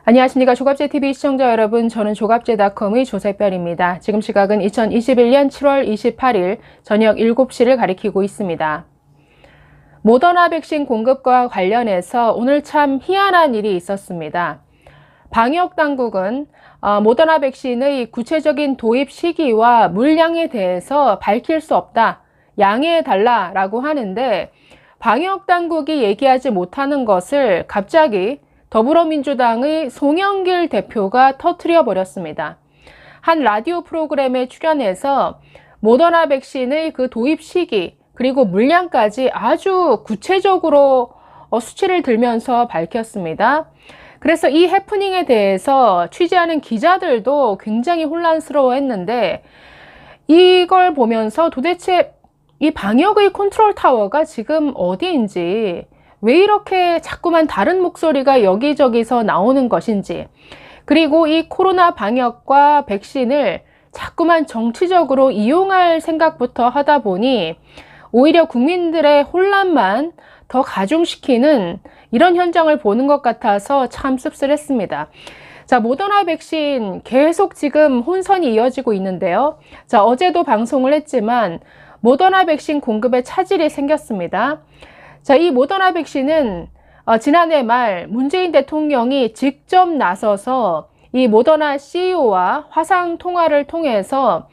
안녕하십니까. 조갑제TV 시청자 여러분, 저는 조갑제닷컴의 조세별입니다. 지금 시각은 2021년 7월 28일 저녁 7시를 가리키고 있습니다. 모더나 백신 공급과 관련해서 오늘 참 희한한 일이 있었습니다. 방역당국은 모더나 백신의 구체적인 도입 시기와 물량에 대해서 밝힐 수 없다, 양해해달라라고 하는데, 방역당국이 얘기하지 못하는 것을 갑자기 더불어민주당의 송영길 대표가 터뜨려 버렸습니다. 한 라디오 프로그램에 출연해서 모더나 백신의 그 도입 시기 그리고 물량까지 아주 구체적으로 수치를 들면서 밝혔습니다. 그래서 이 해프닝에 대해서 취재하는 기자들도 굉장히 혼란스러워했는데, 이걸 보면서 도대체 이 방역의 컨트롤 타워가 지금 어디인지, 왜 이렇게 자꾸만 다른 목소리가 여기저기서 나오는 것인지, 그리고 이 코로나 방역과 백신을 자꾸만 정치적으로 이용할 생각부터 하다 보니 오히려 국민들의 혼란만 더 가중시키는 이런 현장을 보는 것 같아서 참 씁쓸했습니다. 자, 모더나 백신 계속 지금 혼선이 이어지고 있는데요. 자, 어제도 방송을 했지만 모더나 백신 공급에 차질이 생겼습니다. 자, 이 모더나 백신은 지난해 말 문재인 대통령이 직접 나서서 이 모더나 CEO와 화상 통화를 통해서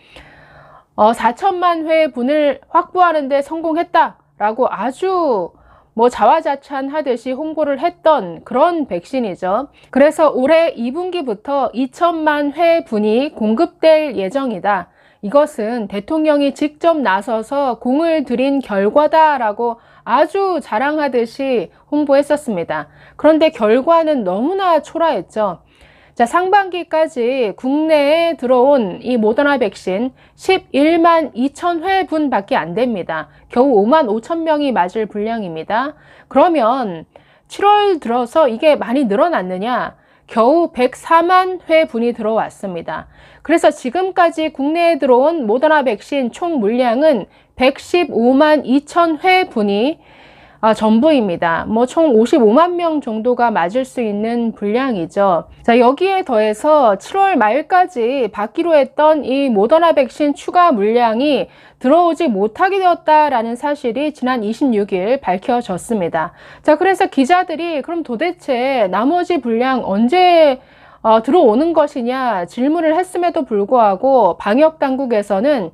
4천만 회분을 확보하는 데 성공했다라고 아주 자화자찬하듯이 홍보를 했던 그런 백신이죠. 그래서 올해 2분기부터 2천만 회분이 공급될 예정이다. 이것은 대통령이 직접 나서서 공을 들인 결과다라고 아주 자랑하듯이 홍보했었습니다. 그런데 결과는 너무나 초라했죠. 자, 상반기까지 국내에 들어온 이 모더나 백신 11만 2천 회분 밖에 안 됩니다. 겨우 5만 5천 명이 맞을 분량입니다. 그러면 7월 들어서 이게 많이 늘어났느냐? 겨우 104만 회분이 들어왔습니다. 그래서 지금까지 국내에 들어온 모더나 백신 총 물량은 115만 2천 회분이 전부입니다. 총 55만 명 정도가 맞을 수 있는 분량이죠. 자, 여기에 더해서 7월 말까지 받기로 했던 이 모더나 백신 추가 물량이 들어오지 못하게 되었다라는 사실이 지난 26일 밝혀졌습니다. 자, 그래서 기자들이 그럼 도대체 나머지 분량 언제 들어오는 것이냐 질문을 했음에도 불구하고 방역당국에서는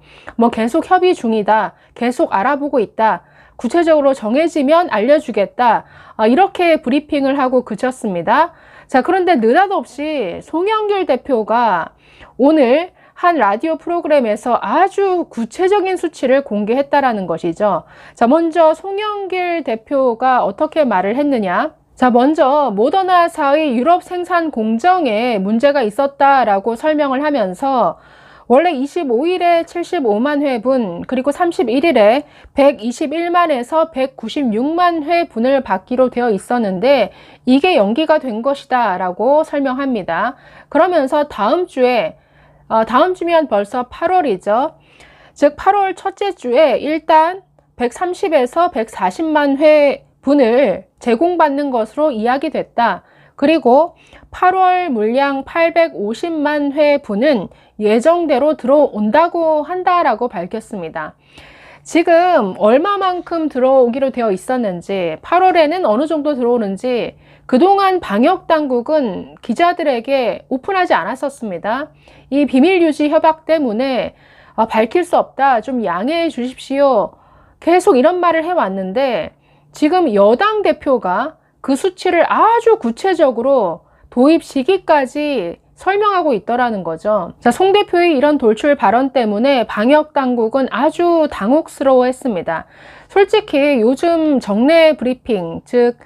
계속 협의 중이다, 계속 알아보고 있다, 구체적으로 정해지면 알려주겠다, 이렇게 브리핑을 하고 그쳤습니다. 자, 그런데 느닷없이 송영길 대표가 오늘 한 라디오 프로그램에서 아주 구체적인 수치를 공개했다라는 것이죠. 자, 먼저 송영길 대표가 어떻게 말을 했느냐? 자, 먼저 모더나사의 유럽 생산 공정에 문제가 있었다라고 설명을 하면서 원래 25일에 75만 회분, 그리고 31일에 121만에서 196만 회분을 받기로 되어 있었는데 이게 연기가 된 것이다 라고 설명합니다. 그러면서 다음 주면 벌써 8월이죠. 즉 8월 첫째 주에 일단 130에서 140만 회분을 제공받는 것으로 이야기됐다. 그리고 8월 물량 850만 회분은 예정대로 들어온다고 한다라고 밝혔습니다. 지금 얼마만큼 들어오기로 되어 있었는지, 8월에는 어느 정도 들어오는지 그동안 방역당국은 기자들에게 오픈하지 않았었습니다. 이 비밀 유지 협약 때문에 밝힐 수 없다, 좀 양해해 주십시오, 계속 이런 말을 해왔는데 지금 여당 대표가 그 수치를 아주 구체적으로 도입 시기까지 설명하고 있더라는 거죠. 자, 송 대표의 이런 돌출 발언 때문에 방역당국은 아주 당혹스러워했습니다. 솔직히 요즘 정례 브리핑, 즉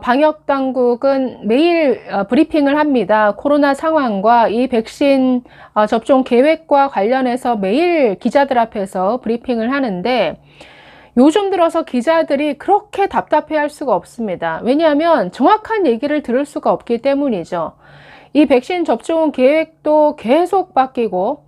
방역당국은 매일 브리핑을 합니다. 코로나 상황과 이 백신 접종 계획과 관련해서 매일 기자들 앞에서 브리핑을 하는데 요즘 들어서 기자들이 그렇게 답답해 할 수가 없습니다. 왜냐하면 정확한 얘기를 들을 수가 없기 때문이죠. 이 백신 접종 계획도 계속 바뀌고,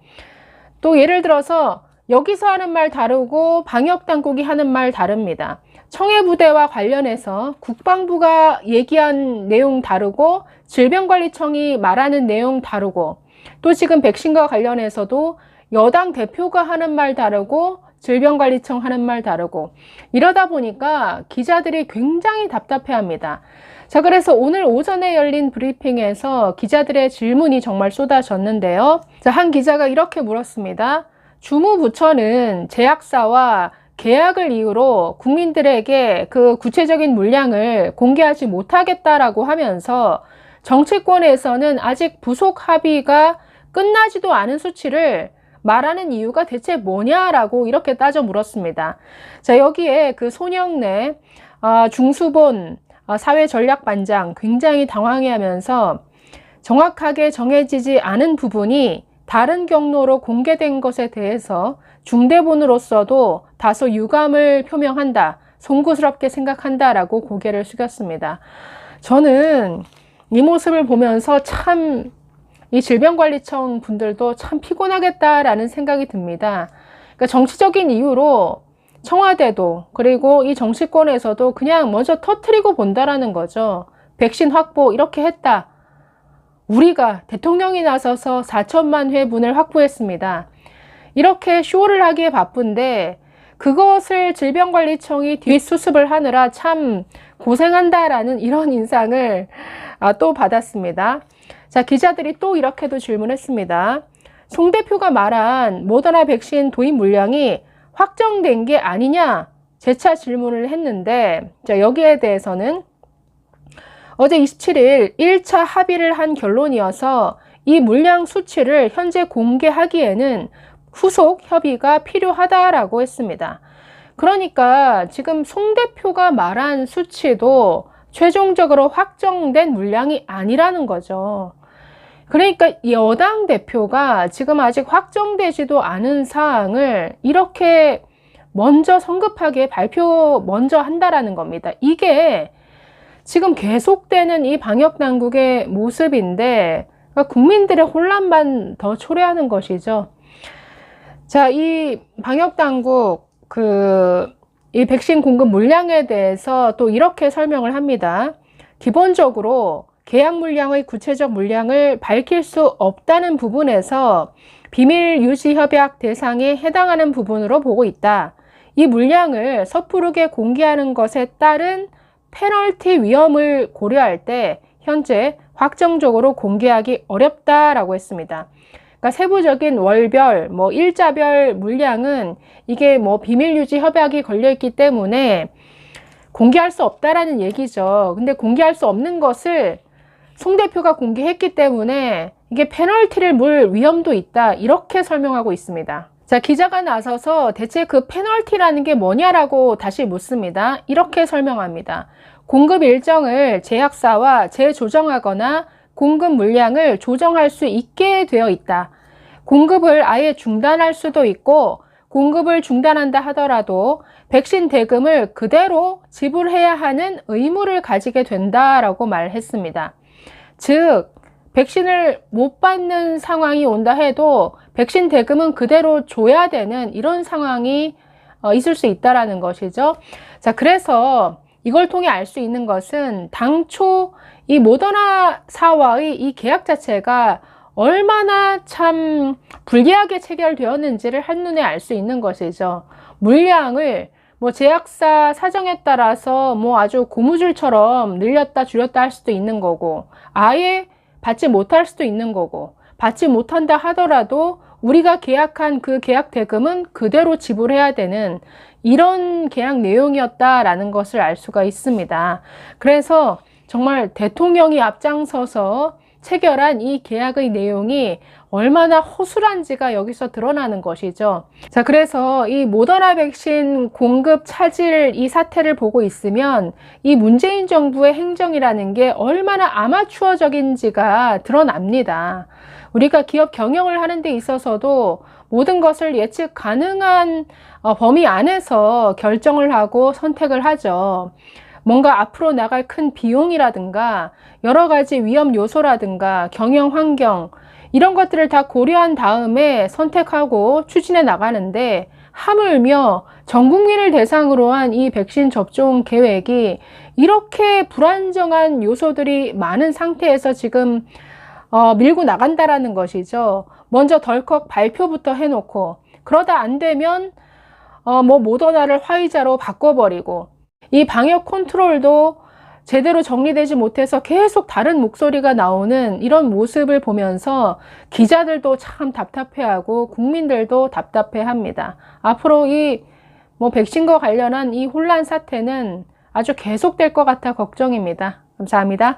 또 예를 들어서 여기서 하는 말 다르고 방역당국이 하는 말 다릅니다. 청해부대와 관련해서 국방부가 얘기한 내용 다르고 질병관리청이 말하는 내용 다르고 또 지금 백신과 관련해서도 여당 대표가 하는 말 다르고 질병관리청 하는 말 다르고 이러다 보니까 기자들이 굉장히 답답해합니다. 자, 그래서 오늘 오전에 열린 브리핑에서 기자들의 질문이 정말 쏟아졌는데요. 자, 한 기자가 이렇게 물었습니다. 주무부처는 제약사와 계약을 이유로 국민들에게 그 구체적인 물량을 공개하지 못하겠다라고 하면서 정치권에서는 아직 부속 합의가 끝나지도 않은 수치를 말하는 이유가 대체 뭐냐라고 이렇게 따져 물었습니다. 자, 여기에 그 손영래 중수본 사회전략반장 굉장히 당황해하면서 정확하게 정해지지 않은 부분이 다른 경로로 공개된 것에 대해서 중대본으로서도 다소 유감을 표명한다, 송구스럽게 생각한다라고 고개를 숙였습니다. 저는 이 모습을 보면서 참 이 질병관리청 분들도 참 피곤하겠다라는 생각이 듭니다. 그러니까 정치적인 이유로 청와대도 그리고 이 정치권에서도 그냥 먼저 터트리고 본다라는 거죠. 백신 확보 이렇게 했다. 우리가 대통령이 나서서 4천만 회분을 확보했습니다. 이렇게 쇼를 하기에 바쁜데 그것을 질병관리청이 뒷수습을 하느라 참 고생한다라는 이런 인상을 또 받았습니다. 자, 기자들이 또 이렇게도 질문했습니다. 송 대표가 말한 모더나 백신 도입 물량이 확정된 게 아니냐 재차 질문을 했는데, 자, 여기에 대해서는 어제 27일 1차 합의를 한 결론이어서 이 물량 수치를 현재 공개하기에는 후속 협의가 필요하다라고 했습니다. 그러니까 지금 송 대표가 말한 수치도 최종적으로 확정된 물량이 아니라는 거죠. 그러니까 여당 대표가 지금 아직 확정되지도 않은 사항을 이렇게 먼저 성급하게 발표 먼저 한다라는 겁니다. 이게 지금 계속되는 이 방역당국의 모습인데 국민들의 혼란만 더 초래하는 것이죠. 자, 이 방역당국 이 백신 공급 물량에 대해서 또 이렇게 설명을 합니다. 기본적으로 계약 물량의 구체적 물량을 밝힐 수 없다는 부분에서 비밀 유지 협약 대상에 해당하는 부분으로 보고 있다. 이 물량을 섣부르게 공개하는 것에 따른 페널티 위험을 고려할 때 현재 확정적으로 공개하기 어렵다라고 했습니다. 그러니까 세부적인 월별, 일자별 물량은 이게 비밀 유지 협약이 걸려 있기 때문에 공개할 수 없다라는 얘기죠. 근데 공개할 수 없는 것을 송 대표가 공개했기 때문에 이게 페널티를 물 위험도 있다, 이렇게 설명하고 있습니다. 자, 기자가 나서서 대체 그 페널티라는 게 뭐냐라고 다시 묻습니다. 이렇게 설명합니다. 공급 일정을 제약사와 재조정하거나 공급 물량을 조정할 수 있게 되어 있다. 공급을 아예 중단할 수도 있고 공급을 중단한다 하더라도 백신 대금을 그대로 지불해야 하는 의무를 가지게 된다라고 말했습니다. 즉, 백신을 못 받는 상황이 온다 해도 백신 대금은 그대로 줘야 되는 이런 상황이 있을 수 있다라는 것이죠. 자, 그래서 이걸 통해 알 수 있는 것은 당초 이 모더나사와의 이 계약 자체가 얼마나 참 불리하게 체결되었는지를 한눈에 알 수 있는 것이죠. 물량을 제약사 사정에 따라서 아주 고무줄처럼 늘렸다 줄였다 할 수도 있는 거고, 아예 받지 못할 수도 있는 거고, 받지 못한다 하더라도 우리가 계약한 그 계약 대금은 그대로 지불해야 되는 이런 계약 내용이었다라는 것을 알 수가 있습니다. 그래서 정말 대통령이 앞장서서 체결한 이 계약의 내용이 얼마나 허술한지가 여기서 드러나는 것이죠. 자, 그래서 이 모더나 백신 공급 차질 이 사태를 보고 있으면 이 문재인 정부의 행정이라는 게 얼마나 아마추어적인지가 드러납니다. 우리가 기업 경영을 하는 데 있어서도 모든 것을 예측 가능한 범위 안에서 결정을 하고 선택을 하죠. 뭔가 앞으로 나갈 큰 비용이라든가 여러 가지 위험 요소라든가 경영 환경, 이런 것들을 다 고려한 다음에 선택하고 추진해 나가는데, 하물며 전 국민을 대상으로 한 이 백신 접종 계획이 이렇게 불안정한 요소들이 많은 상태에서 지금 밀고 나간다라는 것이죠. 먼저 덜컥 발표부터 해놓고, 그러다 안 되면 모더나를 화이자로 바꿔버리고, 이 방역 컨트롤도 제대로 정리되지 못해서 계속 다른 목소리가 나오는 이런 모습을 보면서 기자들도 참 답답해하고 국민들도 답답해합니다. 앞으로 이 백신과 관련한 이 혼란 사태는 아주 계속될 것 같아 걱정입니다. 감사합니다.